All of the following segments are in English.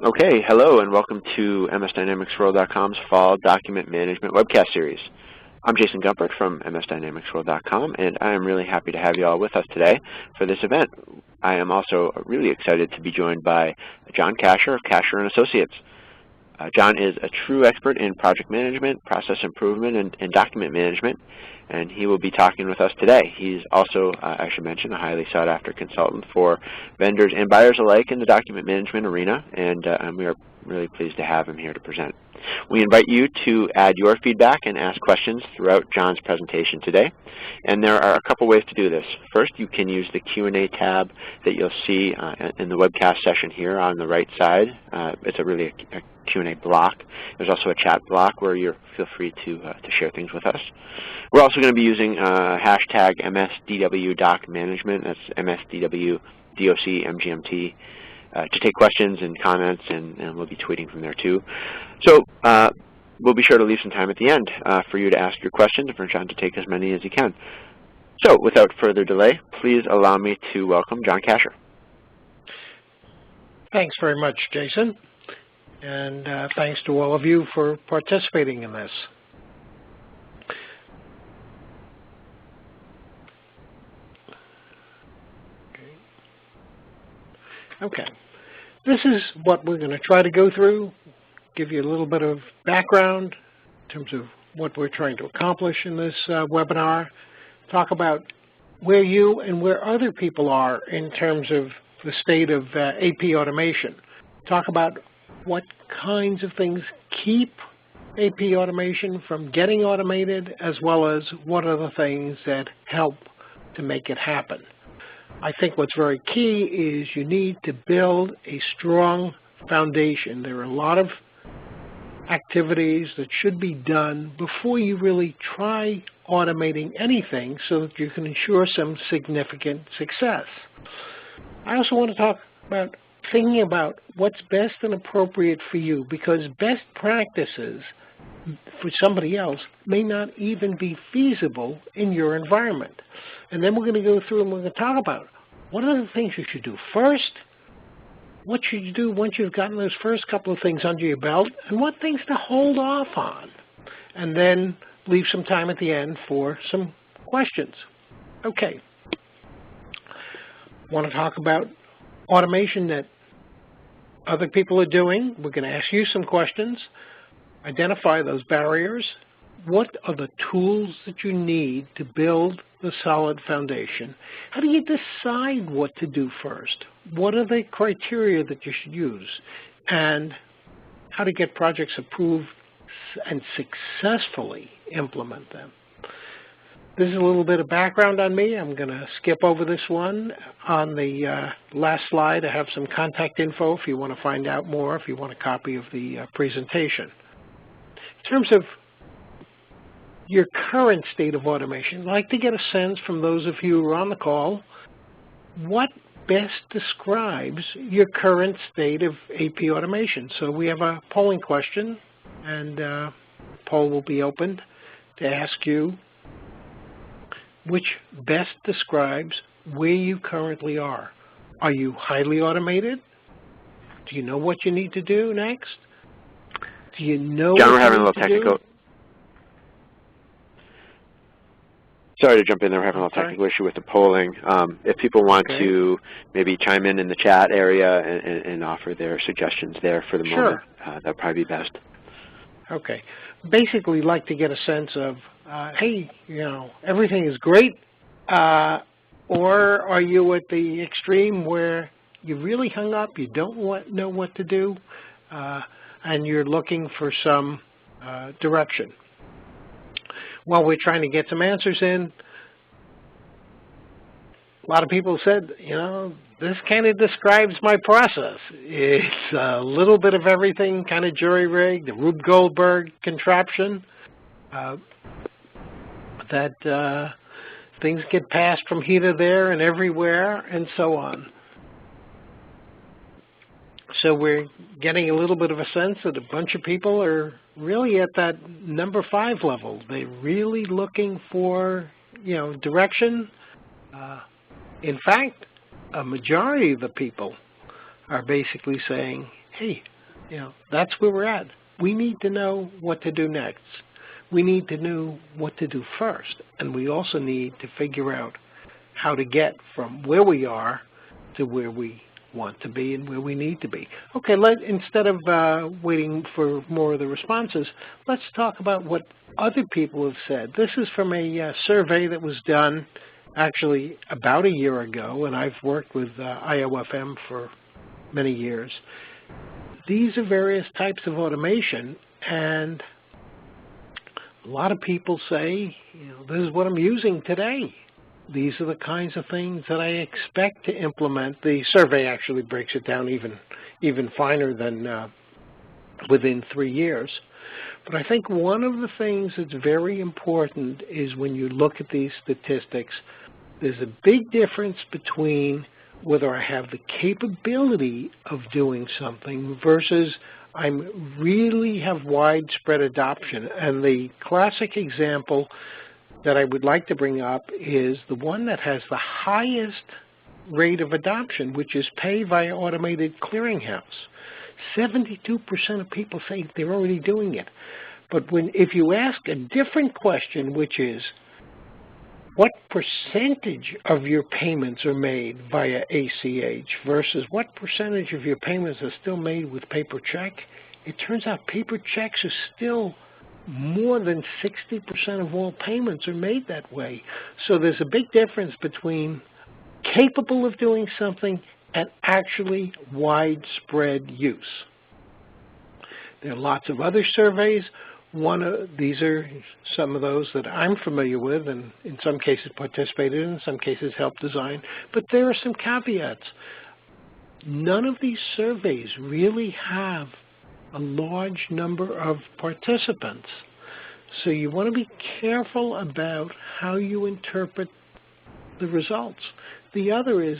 Okay, hello and welcome to MSDynamicsWorld.com's Fall Document Management webcast series. I'm Jason Gumpert from MSDynamicsWorld.com, and I am really happy to have you all with us today for this event. I am also really excited to be joined by Jon Casher of Casher & Associates. Jon is a true expert in project management, process improvement, and document management, and he will be talking with us today. He's also, I should mention, a highly sought-after consultant for vendors and buyers alike in the document management arena, and we are really pleased to have him here to present. We invite you to add your feedback and ask questions throughout Jon's presentation today, and there are a couple ways to do this. First, you can use the Q&A tab that you'll see in the webcast session here on the right side. It's a Q&A block. There's also a chat block where you feel free to share things with us. We're also going to be using hashtag MSDWDocManagement, that's MSDWDOCMGMT, to take questions and comments, and we'll be tweeting from there too. So we'll be sure to leave some time at the end for you to ask your questions and for Jon to take as many as he can. So without further delay, please allow me to welcome Jon Casher. Thanks very much, Jason, and thanks to all of you for participating in this. Okay, this is what we're going to try to go through, give you a little bit of background in terms of what we're trying to accomplish in this webinar, talk about where you and where other people are in terms of the state of AP automation, talk about what kinds of things keep AP automation from getting automated, as well as what are the things that help to make it happen. I think what's very key is you need to build a strong foundation. There are a lot of activities that should be done before you really try automating anything so that you can ensure some significant success. I also want to talk about thinking about what's best and appropriate for you, because best practices for somebody else may not even be feasible in your environment. And then we're going to go through and we're going to talk about what are the things you should do first, what should you do once you've gotten those first couple of things under your belt, and what things to hold off on, and then leave some time at the end for some questions. Okay. I want to talk about automation that other people are doing. We're going to ask you some questions. Identify those barriers. What are the tools that you need to build the solid foundation? How do you decide what to do first? What are the criteria that you should use? And how to get projects approved and successfully implement them. This is a little bit of background on me. I'm going to skip over this one. On the last slide, I have some contact info if you want to find out more, if you want a copy of the presentation. In terms of your current state of automation, I'd like to get a sense from those of you who are on the call, what best describes your current state of AP automation? So we have a polling question, and the poll will be opened to ask you which best describes where you currently are. Are you highly automated? Do you know what you need to do next? Do you know Jon, we're having a little technical. Sorry to jump in there. We're having a little technical issue with the polling. If people want to maybe chime in the chat area and offer their suggestions there for the moment, that'd probably be best. Okay. Basically, like to get a sense of, hey, you know, everything is great, or are you at the extreme where you really hung up, you don't know what to do, and you're looking for some direction? Well, we're trying to get some answers in. A lot of people said, you know, this kind of describes my process. It's a little bit of everything, kind of jury-rigged, the Rube Goldberg contraption, that things get passed from here to there and everywhere and so on. So we're getting a little bit of a sense that a bunch of people are really at that number 5 level. They're really looking for, you know, direction. In fact, a majority of the people are basically saying, hey, that's where we're at. We need to know what to do next. We need to know what to do first. And we also need to figure out how to get from where we are to where we want to be and where we need to be. Okay, instead of waiting for more of the responses, let's talk about what other people have said. This is from a survey that was done actually about a year ago, and I've worked with IOFM for many years. These are various types of automation, and a lot of people say, this is what I'm using today. These are the kinds of things that I expect to implement. The survey actually breaks it down even finer than within 3 years. But I think one of the things that's very important is when you look at these statistics, there's a big difference between whether I have the capability of doing something versus I really have widespread adoption. And the classic example that I would like to bring up is the one that has the highest rate of adoption, which is pay via automated clearinghouse. 72% of people say they're already doing it. But if you ask a different question, which is, what percentage of your payments are made via ACH versus what percentage of your payments are still made with paper check, it turns out paper checks are still more than 60% of all payments are made that way. So there's a big difference between capable of doing something and actually widespread use. There are lots of other surveys. These are some of those that I'm familiar with and in some cases participated in some cases helped design. But there are some caveats. None of these surveys really have a large number of participants. So you want to be careful about how you interpret the results. The other is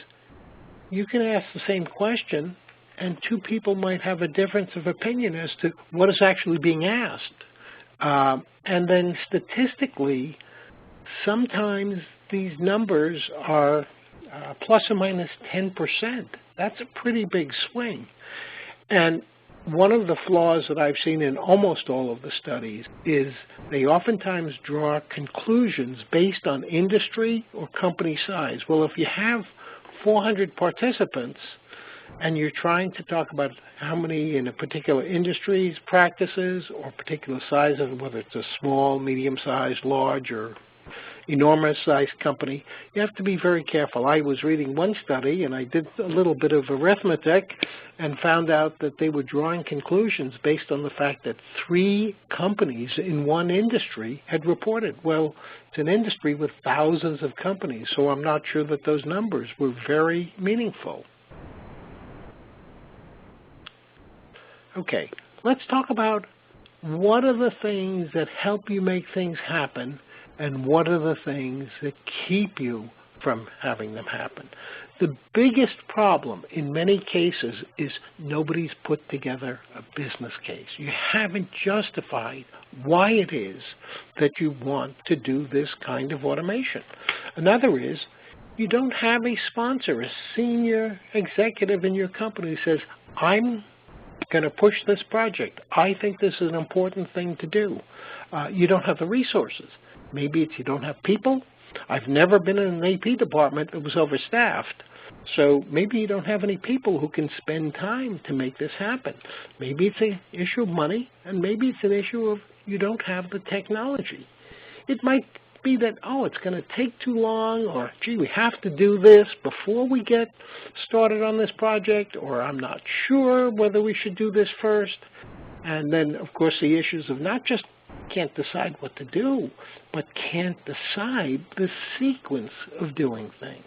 you can ask the same question and two people might have a difference of opinion as to what is actually being asked. And then statistically, sometimes these numbers are plus or minus 10%. That's a pretty big swing. And one of the flaws that I've seen in almost all of the studies is they oftentimes draw conclusions based on industry or company size. Well, if you have 400 participants and you're trying to talk about how many in a particular industry's practices or particular size, of whether it's a small, medium-sized, large, or enormous-sized company, you have to be very careful. I was reading one study, and I did a little bit of arithmetic and found out that they were drawing conclusions based on the fact that 3 companies in one industry had reported. Well, it's an industry with thousands of companies, so I'm not sure that those numbers were very meaningful. Okay, let's talk about what are the things that help you make things happen and what are the things that keep you from having them happen. The biggest problem in many cases is nobody's put together a business case. You haven't justified why it is that you want to do this kind of automation. Another is you don't have a sponsor, a senior executive in your company who says, I'm going to push this project. I think this is an important thing to do. You don't have the resources. Maybe it's you don't have people. I've never been in an AP department that was overstaffed. So maybe you don't have any people who can spend time to make this happen. Maybe it's an issue of money, and maybe it's an issue of you don't have the technology. It might be that, oh, it's going to take too long, or, gee, we have to do this before we get started on this project, or I'm not sure whether we should do this first. And then, of course, the issues of not just can't decide what to do, but can't decide the sequence of doing things.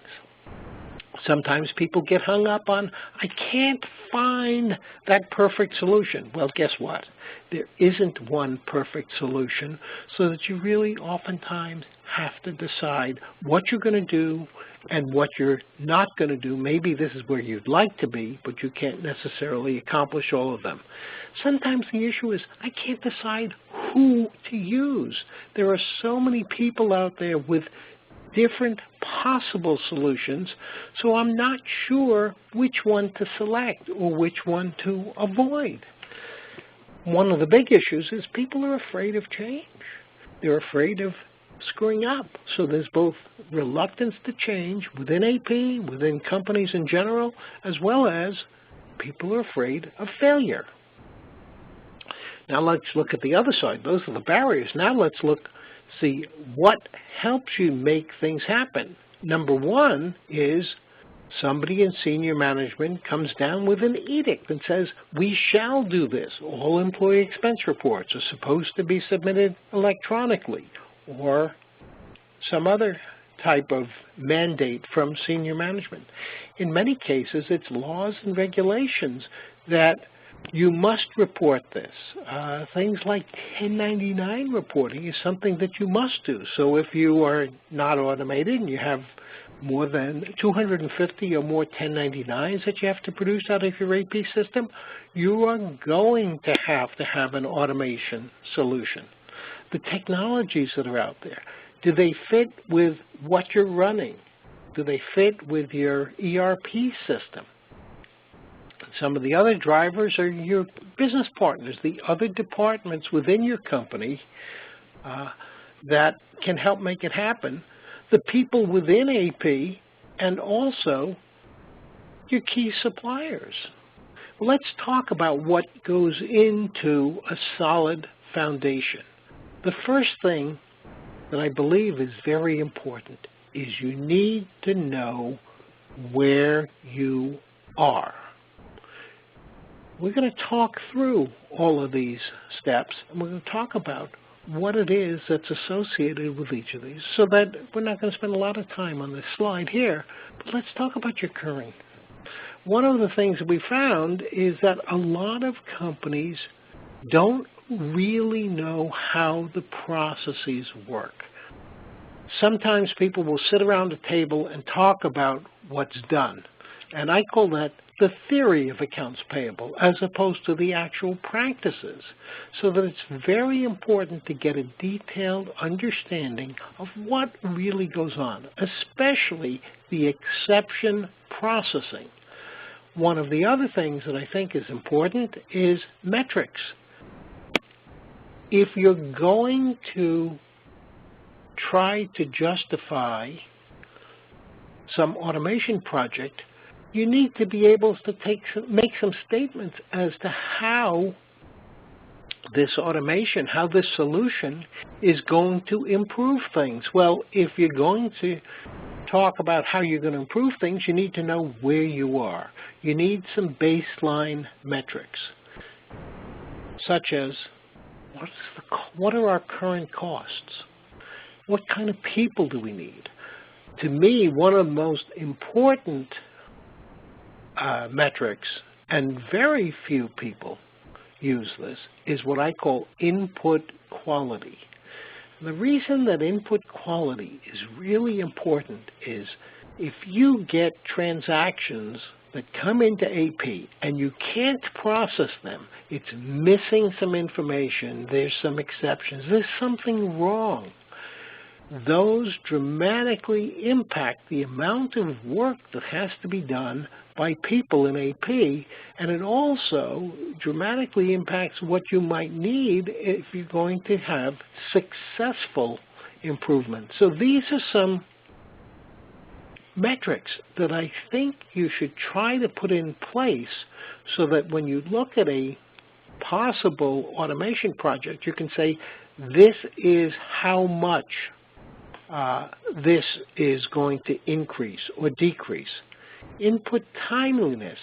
Sometimes people get hung up on, I can't find that perfect solution. Well, guess what? There isn't one perfect solution, so that you really oftentimes have to decide what you're going to do and what you're not going to do. Maybe this is where you'd like to be, but you can't necessarily accomplish all of them. Sometimes the issue is, I can't decide who to use. There are so many people out there with different possible solutions, so I'm not sure which one to select or which one to avoid. One of the big issues is people are afraid of change. They're afraid of screwing up. So there's both reluctance to change within AP, within companies in general, as well as people are afraid of failure. Now let's look at the other side. Those are the barriers. Now let's see what helps you make things happen. Number one is somebody in senior management comes down with an edict and says, we shall do this. All employee expense reports are supposed to be submitted electronically, or some other type of mandate from senior management. In many cases, it's laws and regulations that you must report this. Things like 1099 reporting is something that you must do. So if you are not automated and you have more than 250 or more 1099s that you have to produce out of your AP system, you are going to have an automation solution. The technologies that are out there, do they fit with what you're running? Do they fit with your ERP system? Some of the other drivers are your business partners, the other departments within your company that can help make it happen, the people within AP, and also your key suppliers. Well, let's talk about what goes into a solid foundation. The first thing that I believe is very important is you need to know where you are. We're going to talk through all of these steps, and we're going to talk about what it is that's associated with each of these, so that we're not going to spend a lot of time on this slide here, but let's talk about your current. One of the things that we found is that a lot of companies don't really know how the processes work. Sometimes people will sit around a table and talk about what's done, and I call that the theory of accounts payable as opposed to the actual practices, so that it's very important to get a detailed understanding of what really goes on, especially the exception processing. One of the other things that I think is important is metrics. If you're going to try to justify some automation project, you need to be able to make some statements as to how this automation, how this solution is going to improve things. Well, if you're going to talk about how you're going to improve things, you need to know where you are. You need some baseline metrics, such as what are our current costs? What kind of people do we need? To me, one of the most important metrics, and very few people use this, is what I call input quality. And the reason that input quality is really important is if you get transactions that come into AP and you can't process them, it's missing some information, there's some exceptions, there's something wrong. Those dramatically impact the amount of work that has to be done by people in AP, and it also dramatically impacts what you might need if you're going to have successful improvement. So these are some metrics that I think you should try to put in place so that when you look at a possible automation project, you can say, this is how much this is going to increase or decrease. Input timeliness.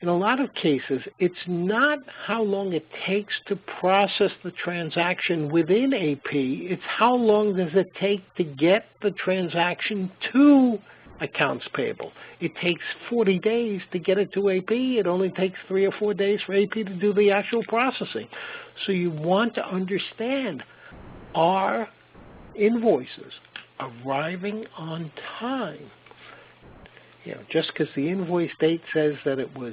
In a lot of cases, it's not how long it takes to process the transaction within AP, it's how long does it take to get the transaction to accounts payable. It takes 40 days to get it to AP. It only takes 3 or 4 days for AP to do the actual processing. So you want to understand, are invoices arriving on time? You know, just because the invoice date says that it was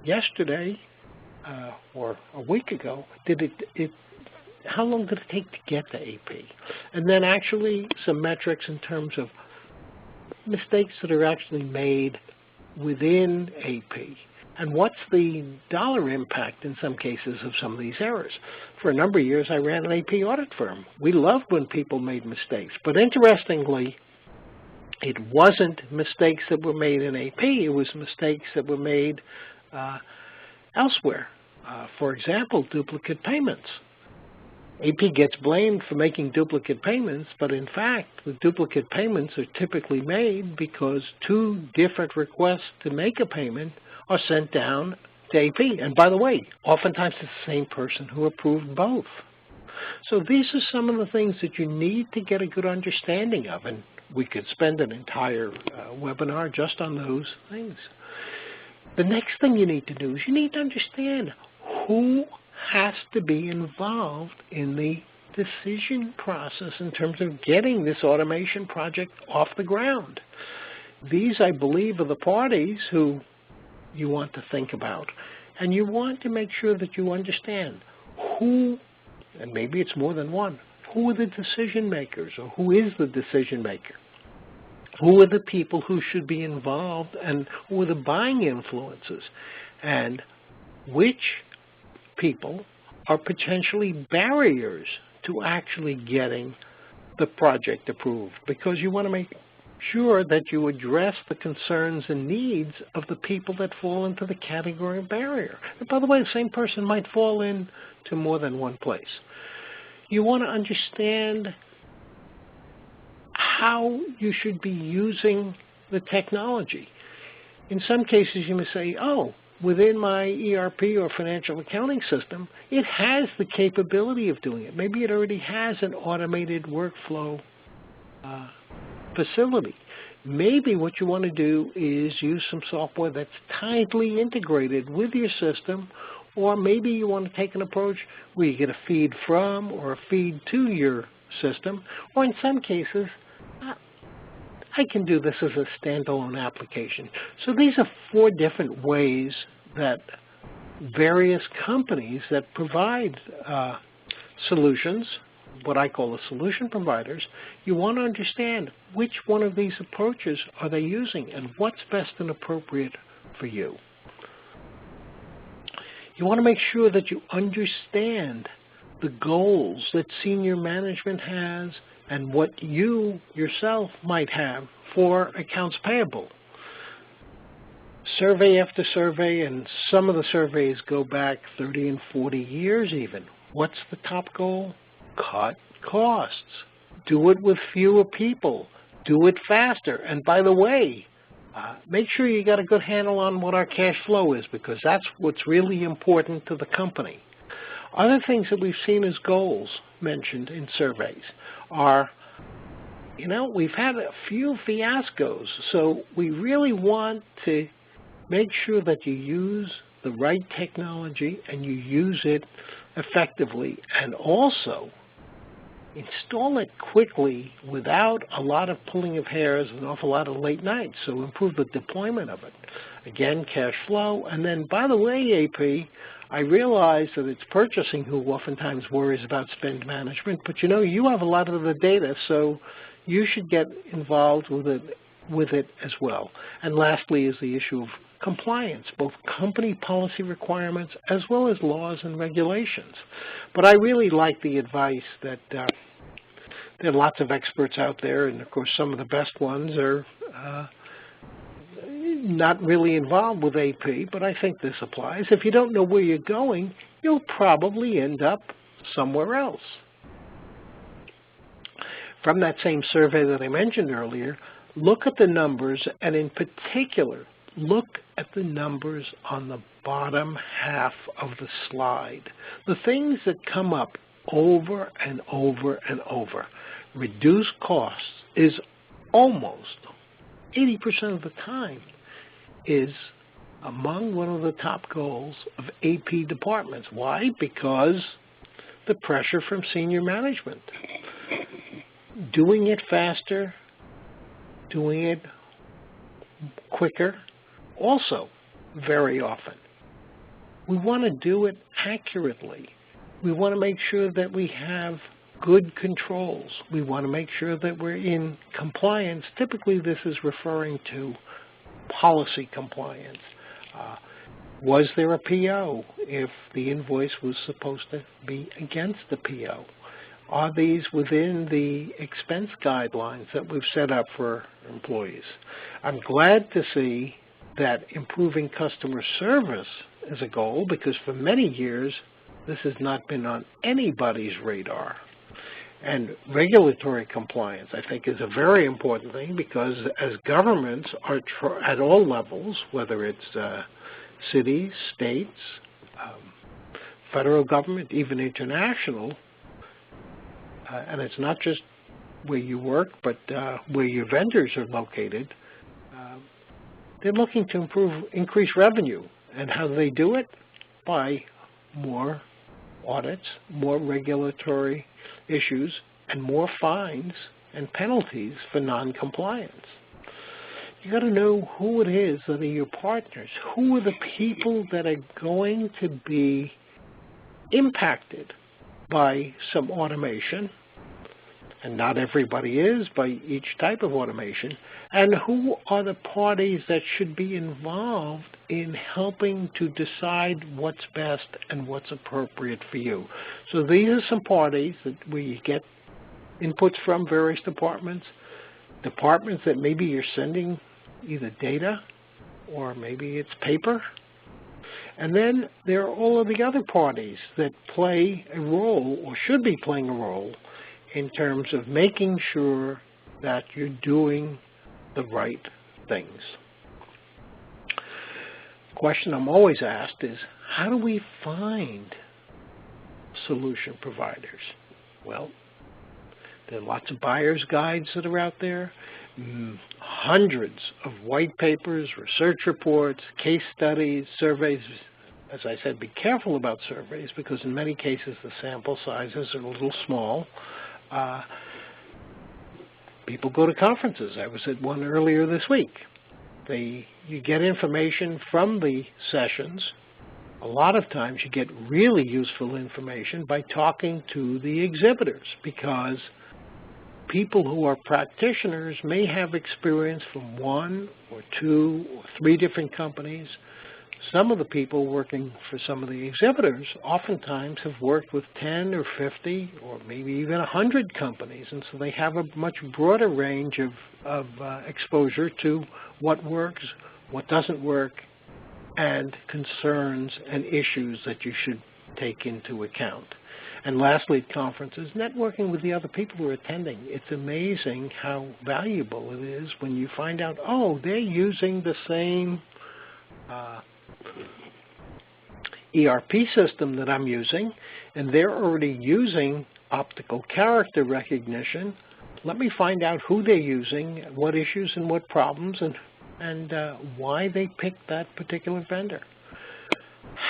yesterday or a week ago, how long did it take to get to AP? And then actually some metrics in terms of mistakes that are actually made within AP? And what's the dollar impact in some cases of some of these errors? For a number of years, I ran an AP audit firm. We loved when people made mistakes. But interestingly, it wasn't mistakes that were made in AP. It was mistakes that were made elsewhere. For example, duplicate payments. AP gets blamed for making duplicate payments, but in fact, the duplicate payments are typically made because two different requests to make a payment are sent down to AP. And by the way, oftentimes it's the same person who approved both. So these are some of the things that you need to get a good understanding of, and we could spend an entire webinar just on those things. The next thing you need to do is you need to understand who has to be involved in the decision process in terms of getting this automation project off the ground. These, I believe, are the parties who you want to think about. And you want to make sure that you understand who, and maybe it's more than one, who are the decision makers, or who is the decision maker? Who are the people who should be involved, and who are the buying influences? And which people are potentially barriers to actually getting the project approved? Because you want to make sure that you address the concerns and needs of the people that fall into the category of barrier. And by the way, the same person might fall into more than one place. You want to understand how you should be using the technology. In some cases, you may say, oh, within my ERP or financial accounting system, it has the capability of doing it. Maybe it already has an automated workflow facility. Maybe what you want to do is use some software that's tightly integrated with your system, or maybe you want to take an approach where you get a feed from or a feed to your system, or in some cases, I can do this as a standalone application. So these are 4 different ways that various companies that provide solutions, what I call the solution providers, you want to understand which one of these approaches are they using and what's best and appropriate for you. You want to make sure that you understand the goals that senior management has and what you yourself might have for accounts payable. Survey after survey, and some of the surveys go back 30 and 40 years even. What's the top goal? Cut costs. Do it with fewer people. Do it faster. And by the way, make sure you got a good handle on what our cash flow is, because that's what's really important to the company. Other things that we've seen as goals mentioned in surveys are, we've had a few fiascos, so we really want to make sure that you use the right technology and you use it effectively, and also install it quickly without a lot of pulling of hairs and an awful lot of late nights, so improve the deployment of it. Again, cash flow. And then, by the way, AP, I realize that it's purchasing who oftentimes worries about spend management, but you have a lot of the data, so you should get involved with it as well. And lastly is the issue of compliance, both company policy requirements as well as laws and regulations. But I really like the advice that there are lots of experts out there, and of course some of the best ones are not really involved with AP, but I think this applies. If you don't know where you're going, you'll probably end up somewhere else. From that same survey that I mentioned earlier, look at the numbers, and in particular, look at the numbers on the bottom half of the slide. The things that come up over and over and over. Reduce costs is almost 80% of the time is among one of the top goals of AP departments. Why? Because the pressure from senior management. Doing it faster, doing it quicker, also very often. We want to do it accurately. We want to make sure that we have good controls. We want to make sure that we're in compliance. Typically, this is referring to policy compliance. Was there a PO if the invoice was supposed to be against the PO? Are these within the expense guidelines that we've set up for employees? I'm glad to see that improving customer service is a goal, because for many years this has not been on anybody's radar. And regulatory compliance, I think, is a very important thing, because as governments are at all levels, whether it's cities, states, federal government, even international, and it's not just where you work, but where your vendors are located, they're looking to increase revenue. And how do they do it? By more audits, more regulatory issues, and more fines and penalties for non-compliance. You got to know who it is that are your partners. Who are the people that are going to be impacted by some automation? And not everybody is, by each type of automation. And who are the parties that should be involved in helping to decide what's best and what's appropriate for you? So these are some parties where you get inputs from various departments that maybe you're sending either data or maybe it's paper. And then there are all of the other parties that play a role, or should be playing a role, in terms of making sure that you're doing the right things. The question I'm always asked is, how do we find solution providers? Well, there are lots of buyer's guides that are out there, hundreds of white papers, research reports, case studies, surveys. As I said, be careful about surveys, because in many cases the sample sizes are a little small. People go to conferences. I was at one earlier this week. You get information from the sessions. A lot of times you get really useful information by talking to the exhibitors, because people who are practitioners may have experience from 1 or 2 or 3 different companies. Some of the people working for some of the exhibitors oftentimes have worked with 10 or 50 or maybe even 100 companies, and so they have a much broader range of exposure to what works, what doesn't work, and concerns and issues that you should take into account. And lastly, at conferences, networking with the other people who are attending. It's amazing how valuable it is when you find out, oh, they're using the same ERP system that I'm using, and they're already using optical character recognition. Let me find out who they're using, what issues and what problems, and why they picked that particular vendor.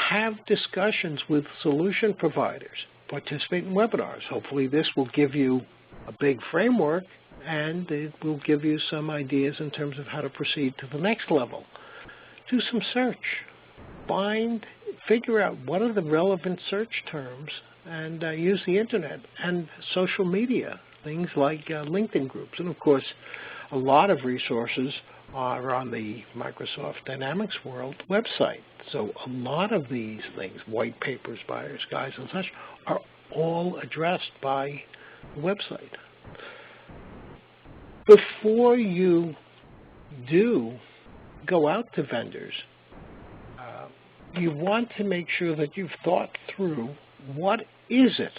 Have discussions with solution providers. Participate in webinars. Hopefully this will give you a big framework, and it will give you some ideas in terms of how to proceed to the next level. Do some search. Figure out what are the relevant search terms, and use the internet and social media, things like LinkedIn groups. And of course, a lot of resources are on the Microsoft Dynamics World website. So a lot of these things, white papers, buyer's guides, and such, are all addressed by the website. Before you do go out to vendors, you want to make sure that you've thought through, what is it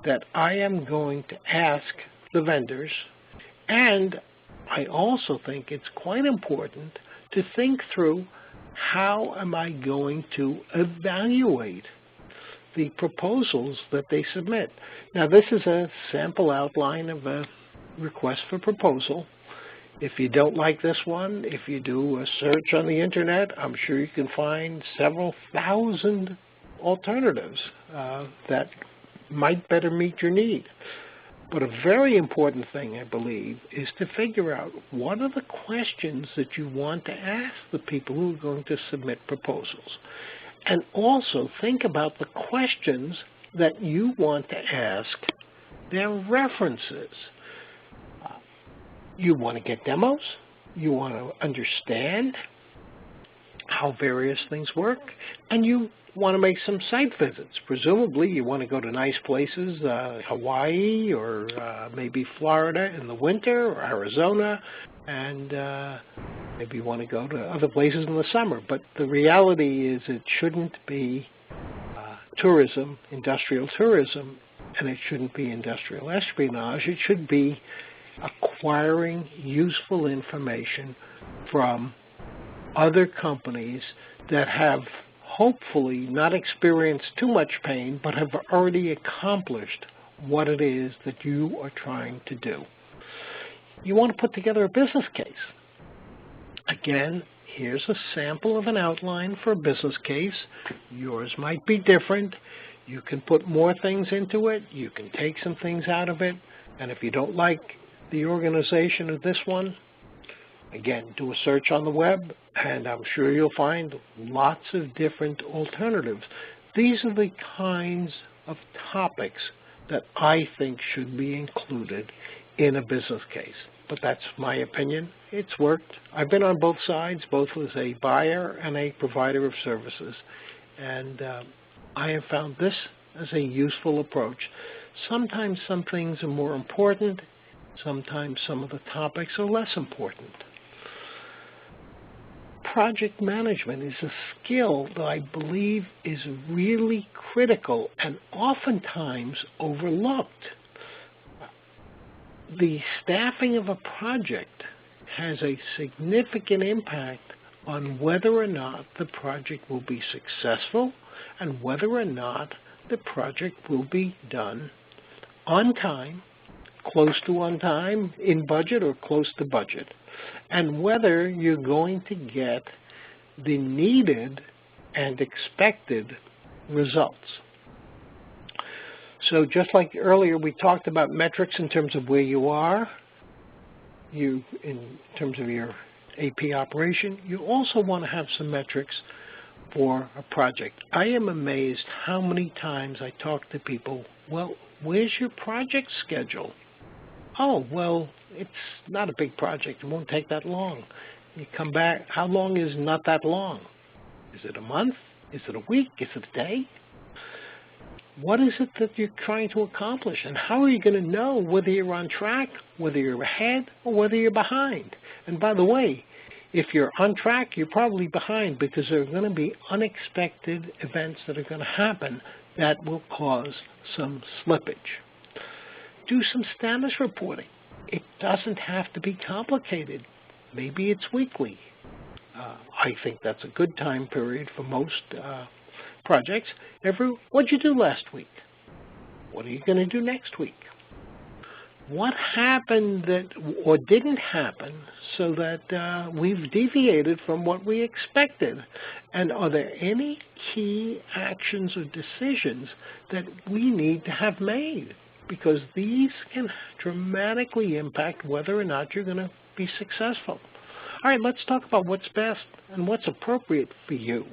that I am going to ask the vendors? And I also think it's quite important to think through, how am I going to evaluate the proposals that they submit? Now, this is a sample outline of a request for proposal. If you don't like this one, if you do a search on the internet, I'm sure you can find several thousand alternatives that might better meet your need. But a very important thing, I believe, is to figure out what are the questions that you want to ask the people who are going to submit proposals. And also think about the questions that you want to ask They're references. You want to get demos. You want to understand how various things work, and you want to make some site visits. Presumably, you want to go to nice places, Hawaii or maybe Florida in the winter, or Arizona, and maybe you want to go to other places in the summer. But the reality is it shouldn't be tourism, industrial tourism, and it shouldn't be industrial espionage. It should be acquiring useful information from other companies that have hopefully not experienced too much pain, but have already accomplished what it is that you are trying to do. You want to put together a business case. Again, here's a sample of an outline for a business case. Yours might be different. You can put more things into it. You can take some things out of it. And if you don't like the organization of this one, again, do a search on the web, and I'm sure you'll find lots of different alternatives. These are the kinds of topics that I think should be included in a business case. But that's my opinion. It's worked. I've been on both sides, both as a buyer and a provider of services, and I have found this as a useful approach. Sometimes some things are more important. Sometimes some of the topics are less important. Project management is a skill that I believe is really critical and oftentimes overlooked. The staffing of a project has a significant impact on whether or not the project will be successful and whether or not the project will be done on time, close to on time, in budget or close to budget, and whether you're going to get the needed and expected results. So just like earlier we talked about metrics in terms of where you are, in terms of your AP operation, you also want to have some metrics for a project. I am amazed how many times I talk to people, well, where's your project schedule? Oh, well, it's not a big project. It won't take that long. You come back, how long is not that long? Is it a month? Is it a week? Is it a day? What is it that you're trying to accomplish? And how are you going to know whether you're on track, whether you're ahead, or whether you're behind? And by the way, if you're on track, you're probably behind because there are going to be unexpected events that are going to happen that will cause some slippage. Do some status reporting. It doesn't have to be complicated. Maybe it's weekly. I think that's a good time period for most projects. What'd you do last week? What are you going to do next week? What happened that or didn't happen so that we've deviated from what we expected? And are there any key actions or decisions that we need to have made? Because these can dramatically impact whether or not you're going to be successful. All right, let's talk about what's best and what's appropriate for you.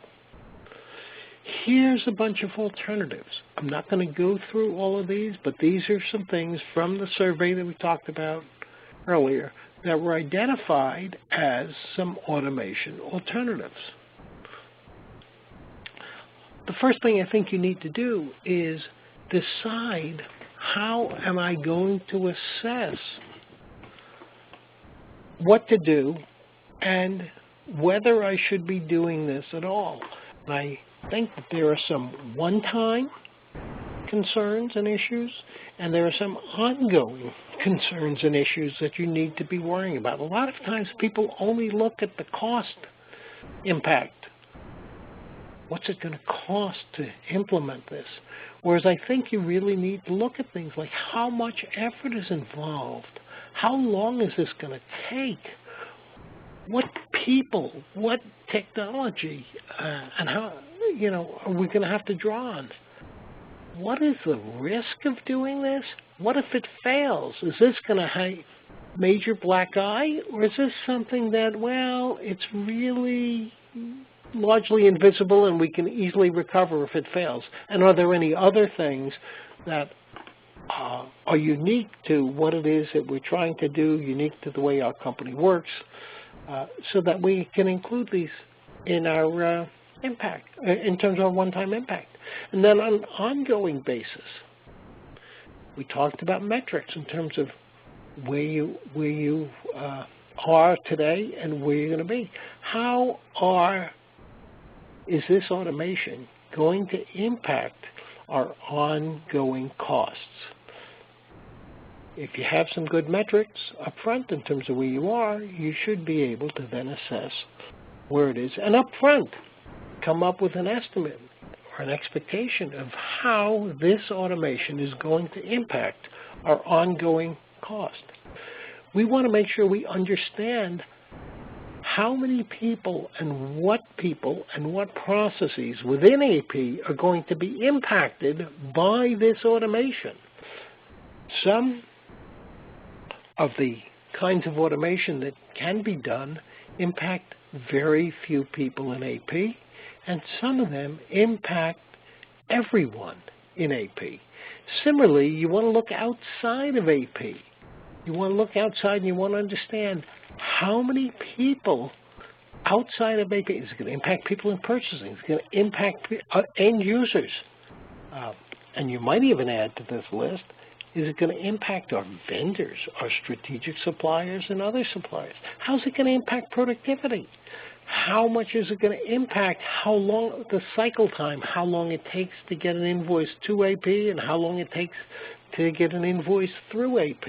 Here's a bunch of alternatives. I'm not going to go through all of these, but these are some things from the survey that we talked about earlier that were identified as some automation alternatives. The first thing I think you need to do is decide, how am I going to assess what to do and whether I should be doing this at all? And I think that there are some one-time concerns and issues, and there are some ongoing concerns and issues that you need to be worrying about. A lot of times people only look at the cost impact. What's it going to cost to implement this? Whereas I think you really need to look at things like how much effort is involved, how long is this going to take, what people, what technology, and how, are we going to have to draw on? What is the risk of doing this? What if it fails? Is this going to have major black eye, or is this something that, well, it's really largely invisible and we can easily recover if it fails? And are there any other things that are unique to what it is that we're trying to do, unique to the way our company works, so that we can include these in our impact, in terms of one-time impact. And then on an ongoing basis, we talked about metrics in terms of where you are today and where you're going to be. How is this automation going to impact our ongoing costs? If you have some good metrics up front in terms of where you are, you should be able to then assess where it is. And up front, come up with an estimate or an expectation of how this automation is going to impact our ongoing cost. We want to make sure we understand how many people and what processes within AP are going to be impacted by this automation. Some of the kinds of automation that can be done impact very few people in AP, and some of them impact everyone in AP. Similarly, you want to look outside of AP. You want to look outside and you want to understand how many people outside of AP is going to impact people in purchasing. It's going to impact end users. And you might even add to this list, is it going to impact our vendors, our strategic suppliers, and other suppliers? How's it going to impact productivity? How much is it going to impact how long the cycle time, how long it takes to get an invoice to AP and how long it takes to get an invoice through AP?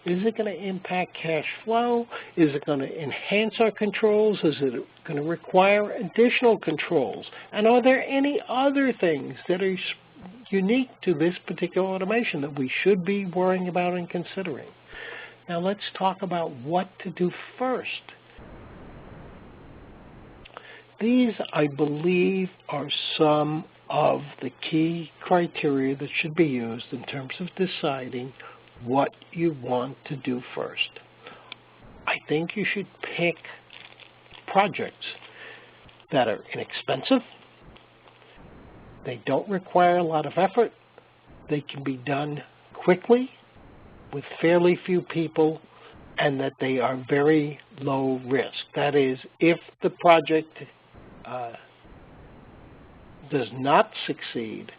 Is it going to impact cash flow? Is it going to enhance our controls? Is it going to require additional controls? And are there any other things that are unique to this particular automation that we should be worrying about and considering? Now let's talk about what to do first. These, I believe, are some of the key criteria that should be used in terms of deciding what you want to do first. I think you should pick projects that are inexpensive. They don't require a lot of effort. They can be done quickly with fairly few people, and that they are very low risk. That is, if the project does not succeed,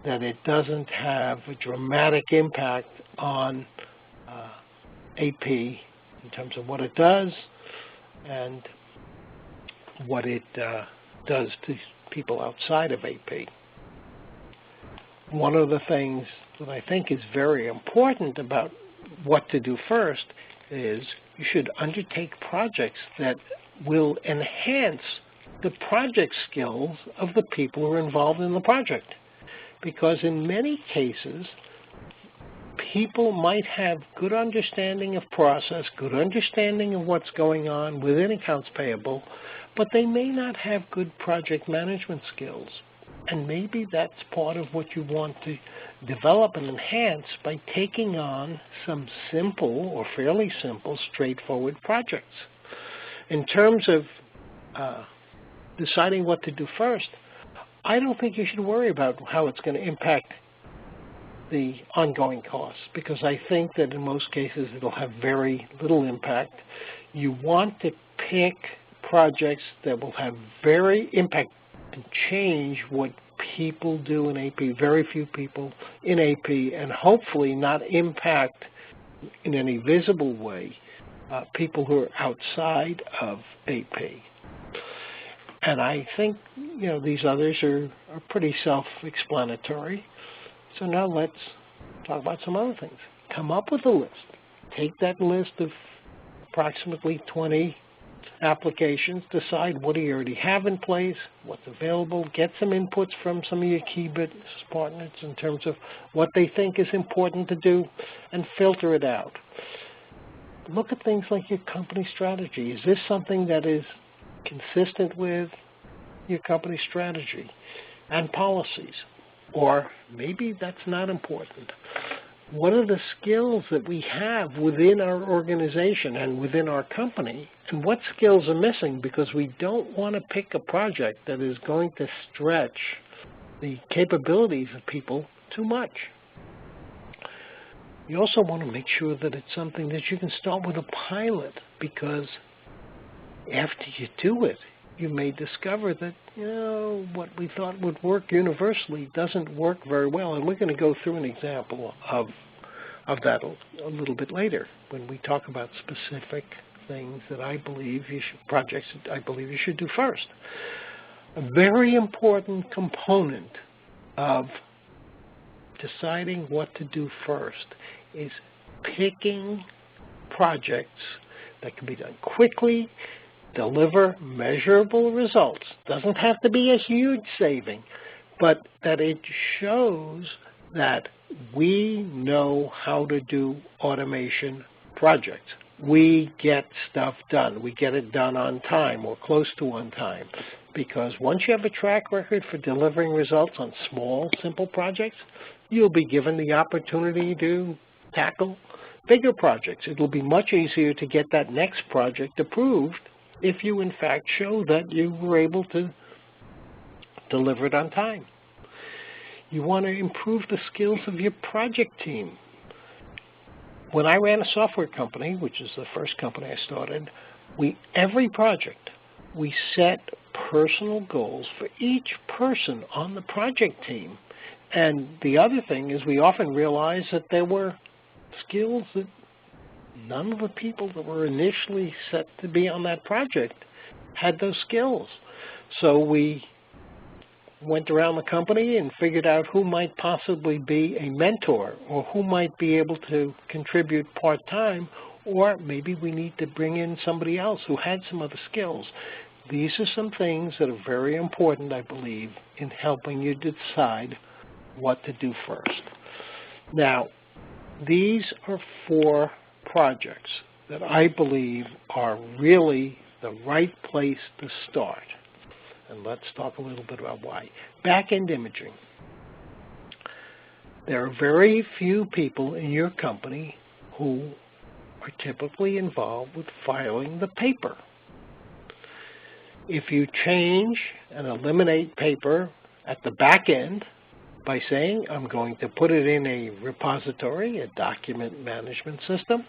that it doesn't have a dramatic impact on AP in terms of what it does and what it does to people outside of AP. One of the things that I think is very important about what to do first is you should undertake projects that will enhance the project skills of the people who are involved in the project. Because in many cases, people might have good understanding of process, good understanding of what's going on within accounts payable, but they may not have good project management skills. And maybe that's part of what you want to develop and enhance by taking on some simple or fairly simple, straightforward projects. In terms of deciding what to do first, I don't think you should worry about how it's going to impact the ongoing costs, because I think that in most cases it'll have very little impact. You want to pick projects that will have very impact and change what people do in AP, very few people in AP, and hopefully not impact in any visible way people who are outside of AP. And I think, these others are pretty self-explanatory. So now let's talk about some other things. Come up with a list. Take that list of approximately 20 applications, decide what do you already have in place, what's available, get some inputs from some of your key business partners in terms of what they think is important to do, and filter it out. Look at things like your company strategy. Is this something that is consistent with your company strategy and policies? Or maybe that's not important. What are the skills that we have within our organization and within our company, and what skills are missing? Because we don't want to pick a project that is going to stretch the capabilities of people too much. You also want to make sure that it's something that you can start with a pilot, because after you do it, you may discover that, what we thought would work universally doesn't work very well. And we're going to go through an example of that a little bit later when we talk about specific things that projects that I believe you should do first. A very important component of deciding what to do first is picking projects that can be done quickly, deliver measurable results. Doesn't have to be a huge saving, but that it shows that we know how to do automation projects. We get stuff done. We get it done on time or close to on time. Because once you have a track record for delivering results on small, simple projects, you'll be given the opportunity to tackle bigger projects. It will be much easier to get that next project approved if you, in fact, show that you were able to deliver it on time. You want to improve the skills of your project team. When I ran a software company, which is the first company I started, every project, we set personal goals for each person on the project team. And the other thing is we often realized that there were skills that none of the people that were initially set to be on that project had those skills. So we went around the company and figured out who might possibly be a mentor or who might be able to contribute part-time, or maybe we need to bring in somebody else who had some other skills. These are some things that are very important, I believe, in helping you decide what to do first. Now, these are 4 projects that I believe are really the right place to start. And let's talk a little bit about why. Back-end imaging. There are very few people in your company who are typically involved with filing the paper. If you change and eliminate paper at the back end by saying, I'm going to put it in a repository, a document management system,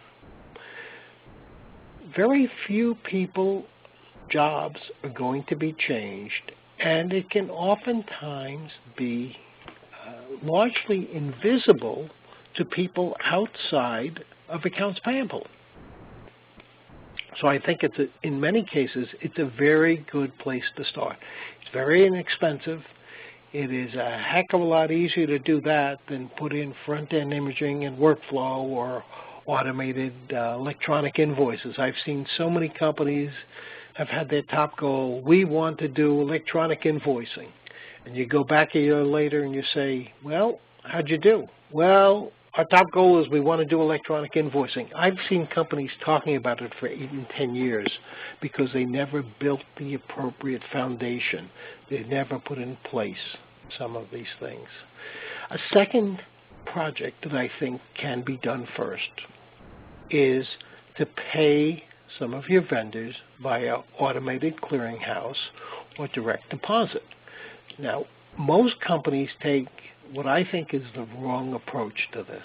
very few people jobs are going to be changed, and it can oftentimes be largely invisible to people outside of accounts payable. So I think in many cases, it's a very good place to start. It's very inexpensive. It is a heck of a lot easier to do that than put in front-end imaging and workflow or automated electronic invoices. I've seen so many companies have had their top goal, we want to do electronic invoicing. And you go back a year later and you say, well, how'd you do? Well, our top goal is we want to do electronic invoicing. I've seen companies talking about it for 8 and 10 years because they never built the appropriate foundation. They never put in place some of these things. A second project that I think can be done first is to pay some of your vendors via automated clearinghouse or direct deposit. Now, most companies take what I think is the wrong approach to this.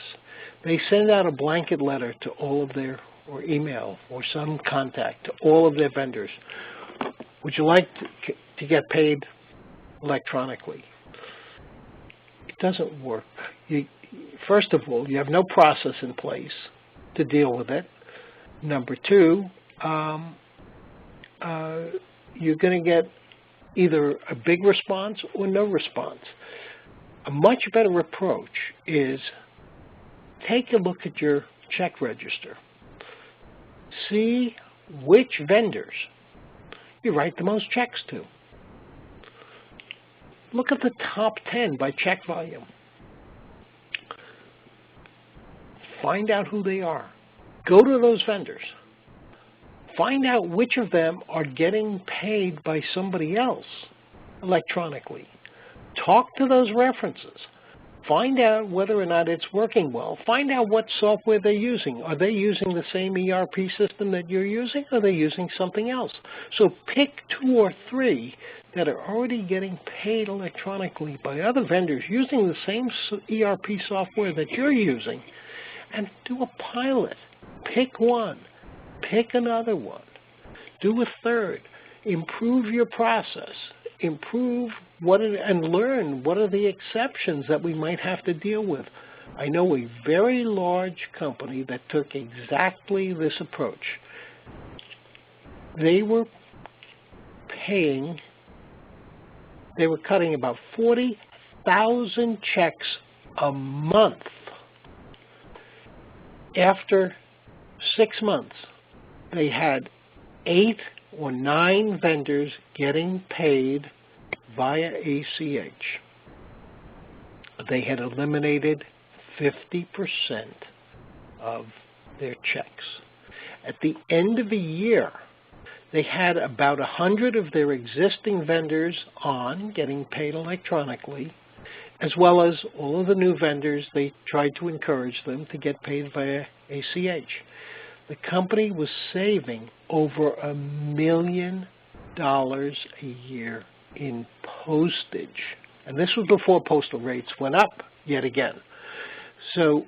They send out a blanket letter to all of their, or email, or some contact to all of their vendors. Would you like to get paid electronically? It doesn't work. First of all, you have no process in place to deal with it. Number 2, you're going to get either a big response or no response. A much better approach is take a look at your check register. See which vendors you write the most checks to. Look at the top 10 by check volume. Find out who they are. Go to those vendors. Find out which of them are getting paid by somebody else electronically. Talk to those references. Find out whether or not it's working well. Find out what software they're using. Are they using the same ERP system that you're using, or are they using something else? So pick 2 or 3 that are already getting paid electronically by other vendors using the same ERP software that you're using, and do a pilot. Pick one. Pick another one. Do a third. Improve your process. Improve and learn what are the exceptions that we might have to deal with. I know a very large company that took exactly this approach. They were cutting about 40,000 checks a month. After 6 months, they had 8 or 9 vendors getting paid via ACH. They had eliminated 50% of their checks. At the end of the year, they had about 100 of their existing vendors on getting paid electronically, as well as all of the new vendors. They tried to encourage them to get paid via ACH. The company was saving over $1 million a year in postage. And this was before postal rates went up yet again. So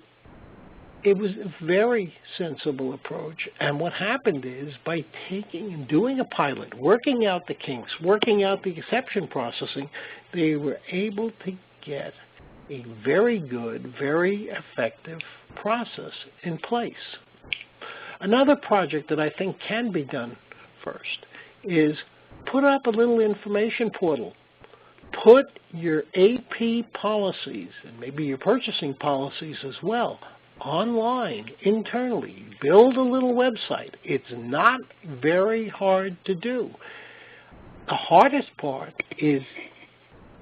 it was a very sensible approach. And what happened is, by taking and doing a pilot, working out the kinks, working out the exception processing, they were able to get a very good, very effective process in place. Another project that I think can be done first is put up a little information portal. Put your AP policies, and maybe your purchasing policies as well, online, internally. Build a little website. It's not very hard to do. The hardest part is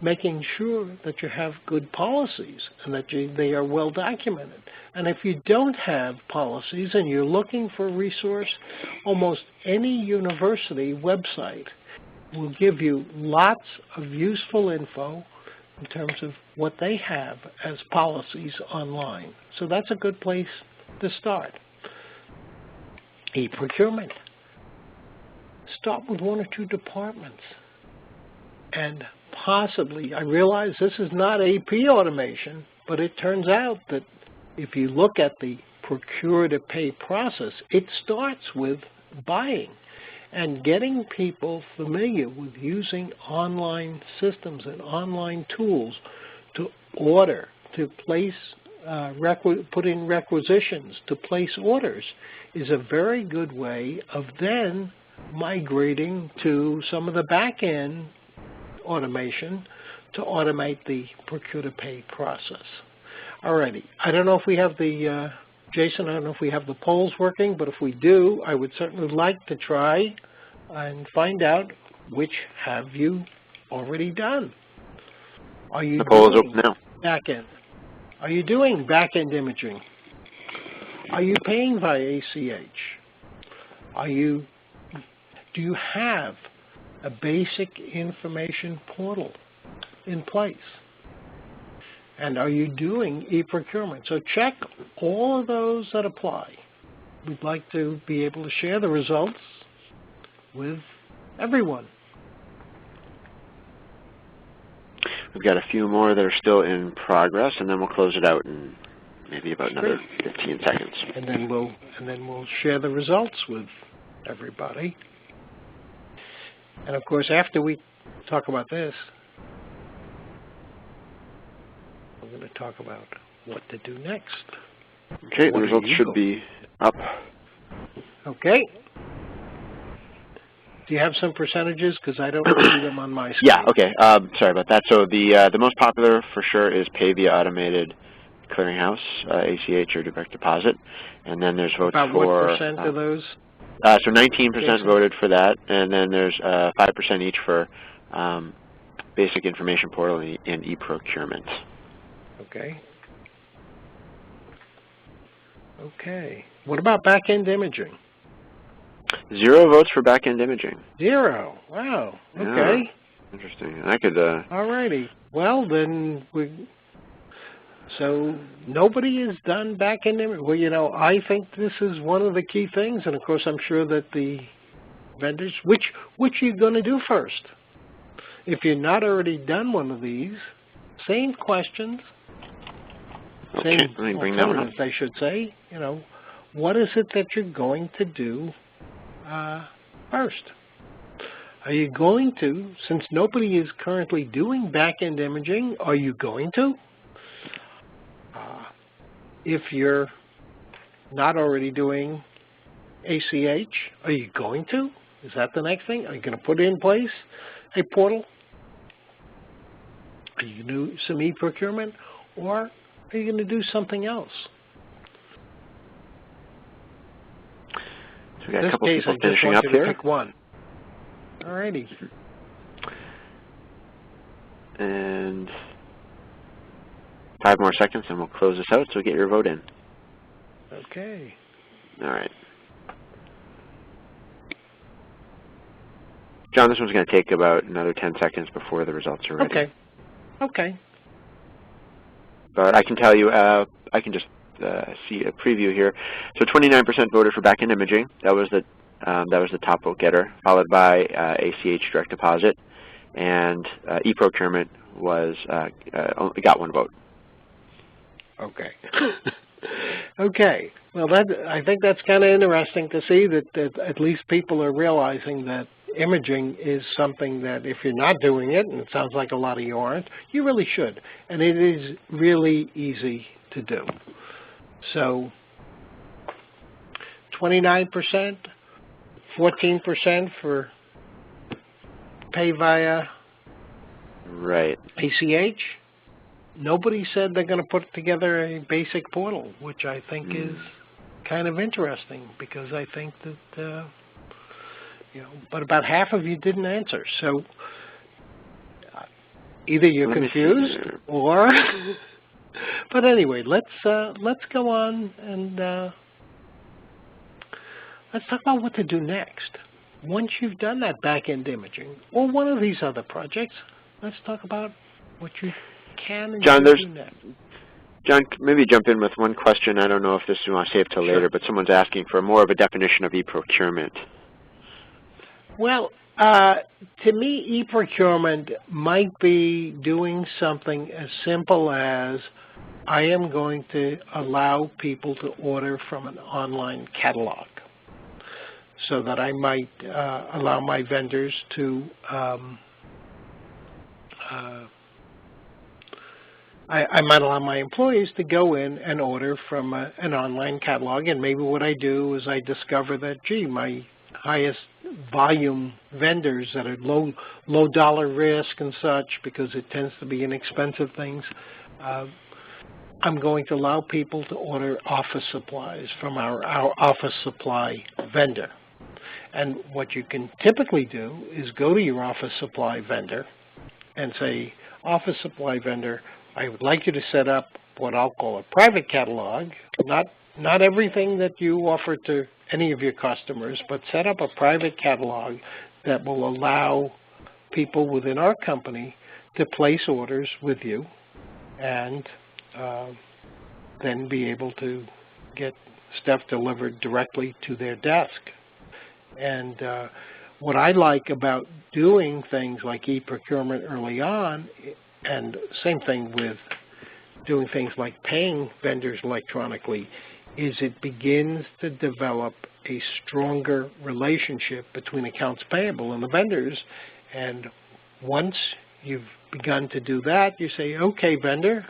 making sure that you have good policies and that they are well documented. And if you don't have policies and you're looking for a resource, almost any university website will give you lots of useful info in terms of what they have as policies online. So that's a good place to start. E-procurement. Start with 1 or 2 departments. And possibly, I realize this is not AP automation, but it turns out that if you look at the procure-to-pay process, it starts with buying and getting people familiar with using online systems and online tools to order, to place, put in requisitions, to place orders is a very good way of then migrating to some of the back-end automation to automate the procure-to-pay process. Alrighty, I don't know if we have the, Jason, I don't know if we have the polls working, but if we do, I would certainly like to try and find out which have you already done. Are you the poll is open now. Back-end? Are you doing back-end imaging? Are you paying via ACH? Do you have a basic information portal in place? And are you doing e-procurement? So check all of those that apply. We'd like to be able to share the results with everyone. We've got a few more that are still in progress, and then we'll close it out in maybe about another 15 seconds. And then we'll share the results with everybody. And of course, after we talk about this, we're going to talk about what to do next. Okay, the results should be up. Okay. Do you have some percentages? Because I don't see them on my screen. Yeah, okay. Sorry about that. So the most popular for sure is pay via automated clearinghouse, ACH or direct deposit. And then there's votes about for... what percent of those? So 19% voted for that, and then there's 5% each for basic information portal and e-procurement. Okay. Okay. What about back-end imaging? 0 votes for back-end imaging. 0. Wow. Okay. Yeah. Interesting. I could... All righty. Well, then so nobody has done back-end imaging. Well, you know, I think this is one of the key things, and of course I'm sure that the vendors, which are you going to do first? If you're not already done one of these, same questions. Okay, let me bring that one up. I should say. What is it that you're going to do first? Are you going to, since nobody is currently doing back-end imaging, are you going to? If you're not already doing ACH, are you going to? Is that the next thing? Are you going to put in place a portal? Are you going to do some e-procurement? Or are you going to do something else? So we got a couple people finishing up here. Pick one. All righty. And 5 more seconds and we'll close this out, so get your vote in. Okay. All right. John, this one's going to take about another 10 seconds before the results are ready. Okay. Okay. But I can tell you, I can just see a preview here. So 29% voted for back-end imaging. That was the top vote getter, followed by ACH direct deposit, and e-procurement was got 1 vote. Okay. Okay. Well, I think that's kind of interesting to see that at least people are realizing that imaging is something that if you're not doing it, and it sounds like a lot of you aren't, you really should. And it is really easy to do. So 29%, 14% for pay via ACH. Nobody said they're going to put together a basic portal, which I think is kind of interesting because I think that, but about half of you didn't answer. So either you're confused or, but anyway, let's go on and let's talk about what to do next. Once you've done that back-end imaging or one of these other projects, let's talk about what you can and do next. John, maybe jump in with one question. I don't know if this you want to save till later, but someone's asking for more of a definition of e-procurement. Well, to me, e-procurement might be doing something as simple as I am going to allow people to order from an online catalog, so that I might allow my vendors to I might allow my employees to go in and order from an online catalog, and maybe what I do is I discover that, gee, my highest volume vendors that are low dollar risk and such, because it tends to be inexpensive things, I'm going to allow people to order office supplies from our office supply vendor. And what you can typically do is go to your office supply vendor and say, office supply vendor, I would like you to set up what I'll call a private catalog, not everything that you offer to any of your customers, but set up a private catalog that will allow people within our company to place orders with you and then be able to get stuff delivered directly to their desk. And what I like about doing things like e-procurement early on, and same thing with doing things like paying vendors electronically, is it begins to develop a stronger relationship between accounts payable and the vendors. And once you've begun to do that, you say, okay, vendor,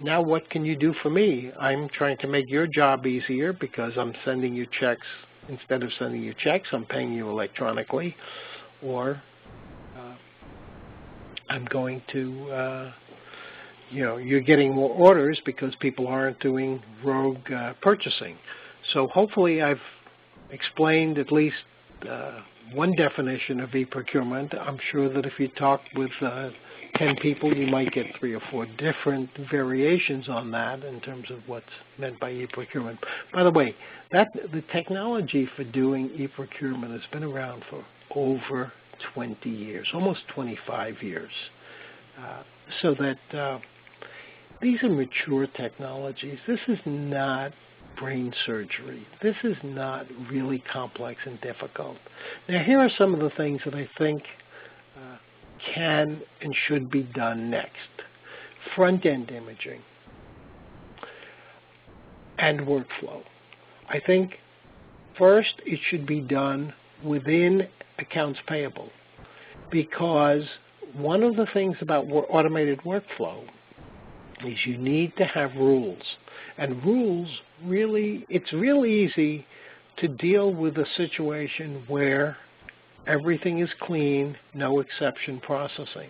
now what can you do for me? I'm trying to make your job easier because I'm sending you checks. Instead of sending you checks, I'm paying you electronically. Or I'm going to, you're getting more orders because people aren't doing rogue purchasing. So hopefully I've explained at least one definition of e-procurement. I'm sure that if you talk with 10 people, you might get 3 or 4 different variations on that in terms of what's meant by e-procurement. By the way, the technology for doing e-procurement has been around for over 20 years, almost 25 years. So that these are mature technologies. This is not brain surgery. This is not really complex and difficult. Now, here are some of the things that I think can and should be done next. Front-end imaging. and workflow. I think first it should be done within accounts payable, because one of the things about automated workflow is you need to have rules. And rules, really, it's real easy to deal with a situation where everything is clean, no exception processing.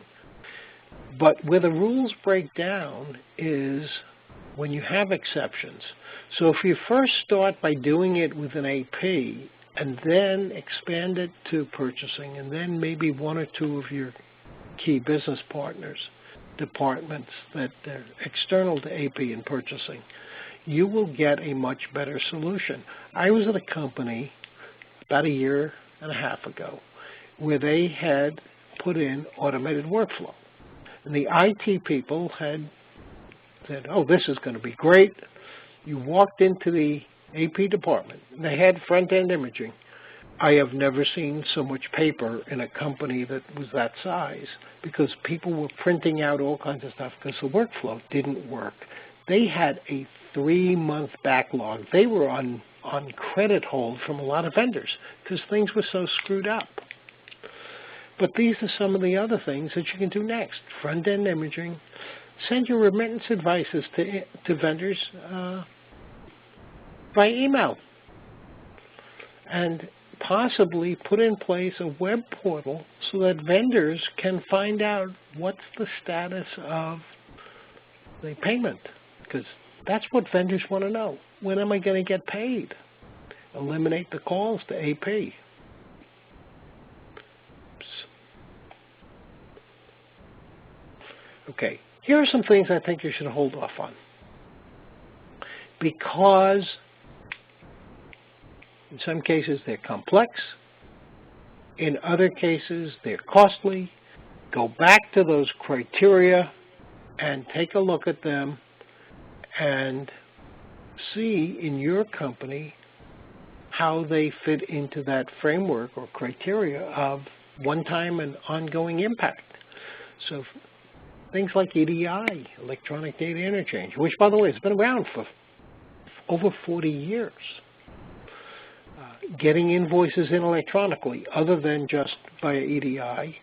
But where the rules break down is when you have exceptions. So if you first start by doing it with an AP and then expand it to purchasing, and then maybe one or two of your key business partners, departments that are external to AP and purchasing, you will get a much better solution. I was at a company about a year and a half ago where they had put in automated workflow. And the IT people had said, oh, this is going to be great. You walked into the AP department, and they had front-end imaging. I have never seen so much paper in a company that was that size, because people were printing out all kinds of stuff because the workflow didn't work. They had a 3-month backlog. They were on credit hold from a lot of vendors because things were so screwed up. But these are some of the other things that you can do next. Front-end imaging. Send your remittance advices to vendors by email. And possibly put in place a web portal so that vendors can find out what's the status of the payment. Because that's what vendors want to know. When am I going to get paid? Eliminate the calls to AP. Okay, here are some things I think you should hold off on, because in some cases they're complex, in other cases they're costly. Go back to those criteria and take a look at them and see in your company how they fit into that framework or criteria of one-time and ongoing impact. So things like EDI, electronic data interchange, which, by the way, has been around for over 40 years. Getting invoices in electronically, other than just via EDI.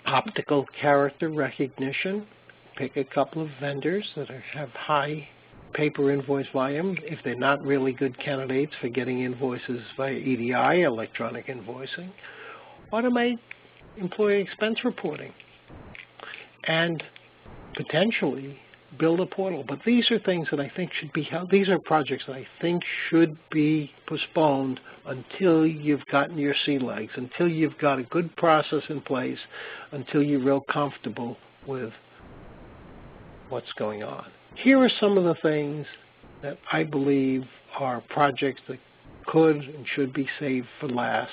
Optical character recognition. Pick a couple of vendors that have high paper invoice volume if they're not really good candidates for getting invoices via EDI, electronic invoicing. Automate employee expense reporting. And potentially build a portal. But these are things that I think should be held. These are projects that I think should be postponed until you've gotten your sea legs, until you've got a good process in place, until you're real comfortable with what's going on. Here are some of the things that I believe are projects that could and should be saved for last.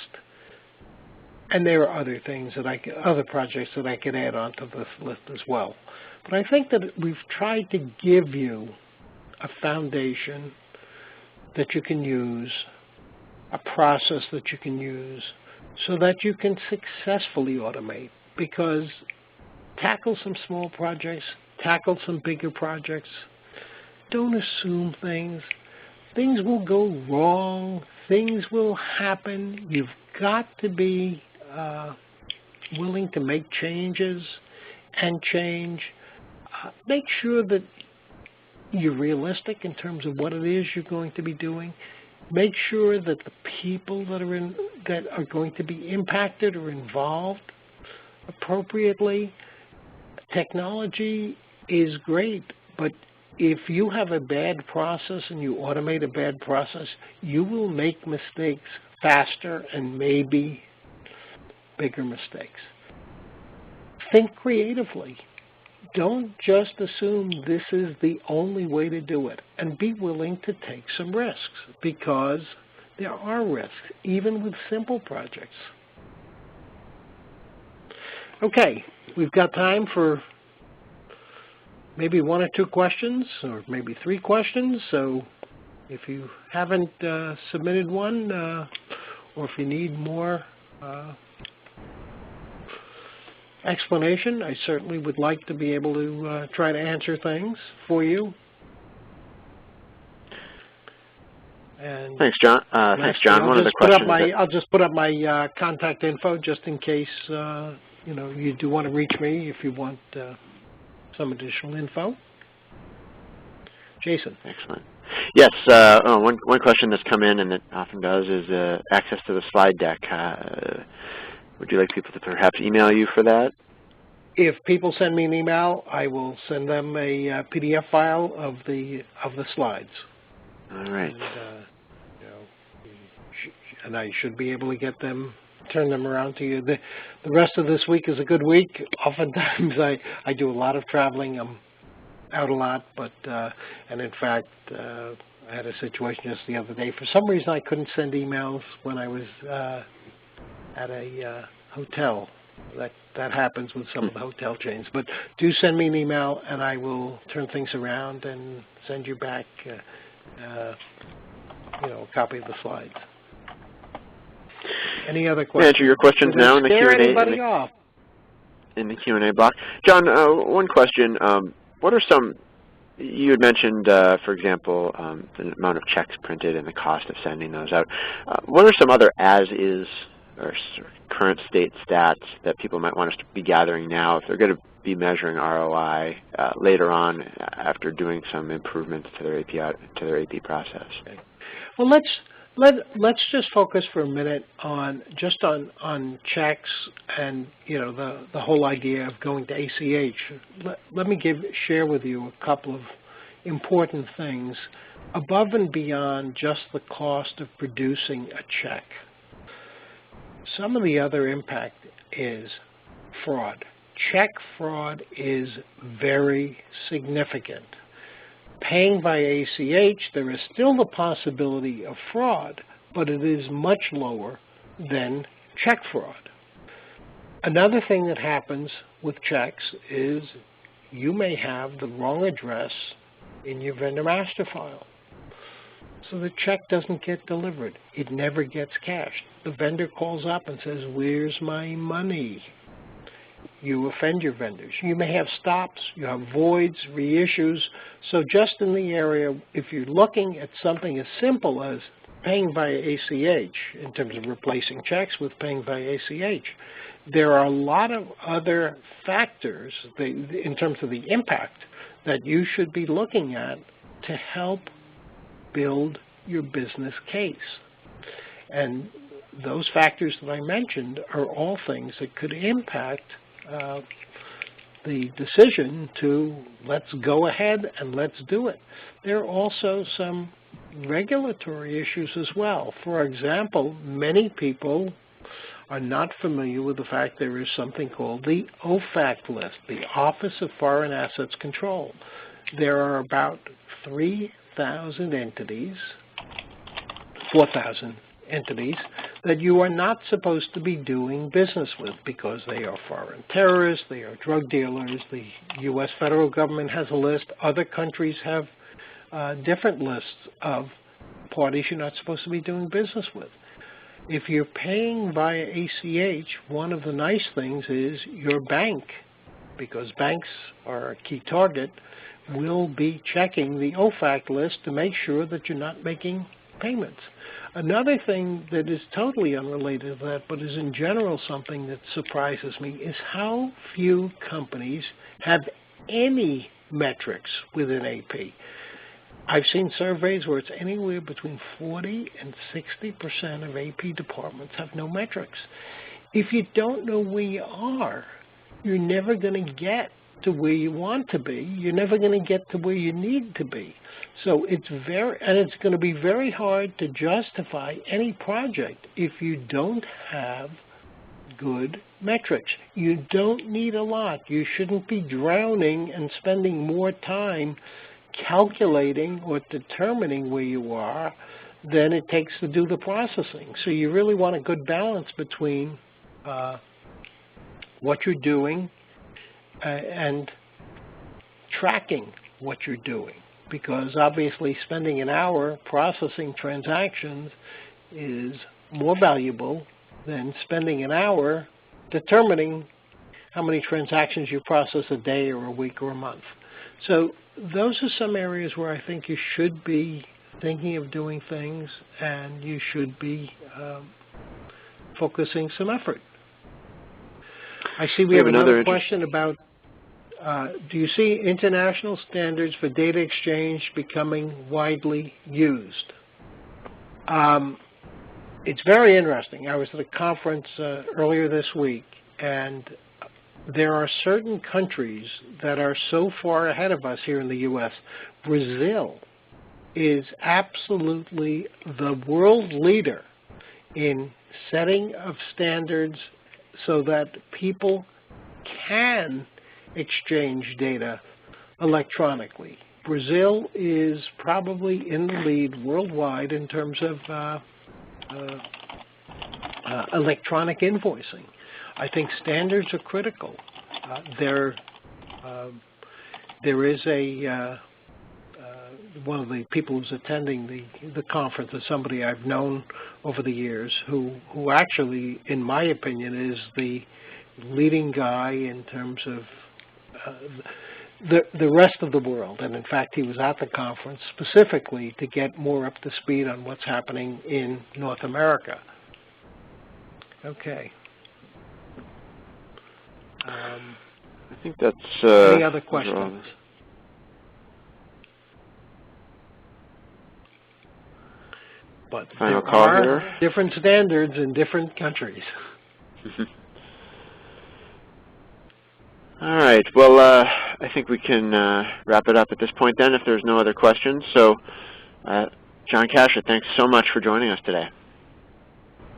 And there are other things that other projects that I could add onto this list as well. But I think that we've tried to give you a foundation that you can use, a process that you can use, so that you can successfully automate. Because tackle some small projects, tackle some bigger projects. Don't assume things. Things will go wrong. Things will happen. You've got to be willing to make changes and change. Make sure that you're realistic in terms of what it is you're going to be doing. Make sure that the people that are going to be impacted or involved appropriately. Technology is great, but if you have a bad process and you automate a bad process, you will make mistakes faster and maybe bigger mistakes. Think creatively. Don't just assume this is the only way to do it, and be willing to take some risks, because there are risks, even with simple projects. Okay, we've got time for maybe 1 or 2 questions, or maybe 3 questions. So if you haven't submitted one, or if you need more explanation, I certainly would like to be able to try to answer things for you. And thanks, John. Thanks, John. One of the questions. I'll just put up my contact info just in case you do want to reach me if you want some additional info. Jason. Excellent. Yes, one question that's come in, and it often does, is access to the slide deck. Would you like people to perhaps email you for that? If people send me an email, I will send them a PDF file of the slides. All right. And I should be able to turn them around to you. The rest of this week is a good week. Oftentimes I do a lot of traveling. I'm out a lot, but and in fact I had a situation just the other day. For some reason I couldn't send emails when I was at a hotel. That happens with some of the hotel chains. But do send me an email, and I will turn things around and send you back a copy of the slides. Any other questions? Answer your questions now in the Q&A. In the Q&A block. John, one question. What are some, you had mentioned, for example, the amount of checks printed and the cost of sending those out. What are some other as-is or current state stats that people might want us to be gathering now if they're going to be measuring ROI later on after doing some improvements to their AP process? Okay. Well, let's just focus for a minute on checks and the whole idea of going to ACH. Let me share with you a couple of important things above and beyond just the cost of producing a check. Some of the other impact is fraud. Check fraud is very significant. Paying by ACH, there is still the possibility of fraud, but it is much lower than check fraud. Another thing that happens with checks is you may have the wrong address in your vendor master file. So the check doesn't get delivered. It never gets cashed. The vendor calls up and says, "Where's my money?" You offend your vendors. You may have stops, you have voids, reissues. So just in the area, if you're looking at something as simple as paying via ACH, in terms of replacing checks with paying via ACH, there are a lot of other factors in terms of the impact that you should be looking at to help build your business case. And those factors that I mentioned are all things that could impact the decision to let's go ahead and let's do it. There are also some regulatory issues as well. For example, many people are not familiar with the fact there is something called the OFAC list, the Office of Foreign Assets Control. There are about 3,000 entities, 4,000 entities that you are not supposed to be doing business with because they are foreign terrorists, they are drug dealers. The U.S. federal government has a list. Other countries have different lists of parties you're not supposed to be doing business with. If you're paying via ACH, one of the nice things is your bank, because banks are a key target, will be checking the OFAC list to make sure that you're not making payments. Another thing that is totally unrelated to that, but is in general something that surprises me, is how few companies have any metrics within AP. I've seen surveys where it's anywhere between 40 and 60% of AP departments have no metrics. If you don't know where you are, you're never going to get to where you want to be. You're never going to get to where you need to be. So it's going to be very hard to justify any project if you don't have good metrics. You don't need a lot. You shouldn't be drowning and spending more time calculating or determining where you are than it takes to do the processing. So you really want a good balance between what you're doing and tracking what you're doing, because obviously spending an hour processing transactions is more valuable than spending an hour determining how many transactions you process a day or a week or a month. So those are some areas where I think you should be thinking of doing things, and you should be focusing some effort. I see we have another question about, do you see international standards for data exchange becoming widely used? It's very interesting. I was at a conference earlier this week, and there are certain countries that are so far ahead of us here in the U.S. Brazil is absolutely the world leader in setting of standards so that people can exchange data electronically. Brazil is probably in the lead worldwide in terms of electronic invoicing. I think standards are critical. There is one of the people who's attending the conference is somebody I've known over the years who actually, in my opinion, is the leading guy in terms of the rest of the world. And in fact, he was at the conference specifically to get more up to speed on what's happening in North America. Okay. I think that's any other questions? But final there call are here. Different standards in different countries. All right. Well, I think we can wrap it up at this point then if there's no other questions. So, Jon Casher, thanks so much for joining us today.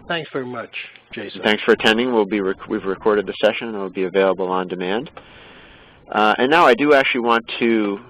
Thanks very much, Jason. Thanks for attending. We've recorded the session and it will be available on demand. And now I do actually want to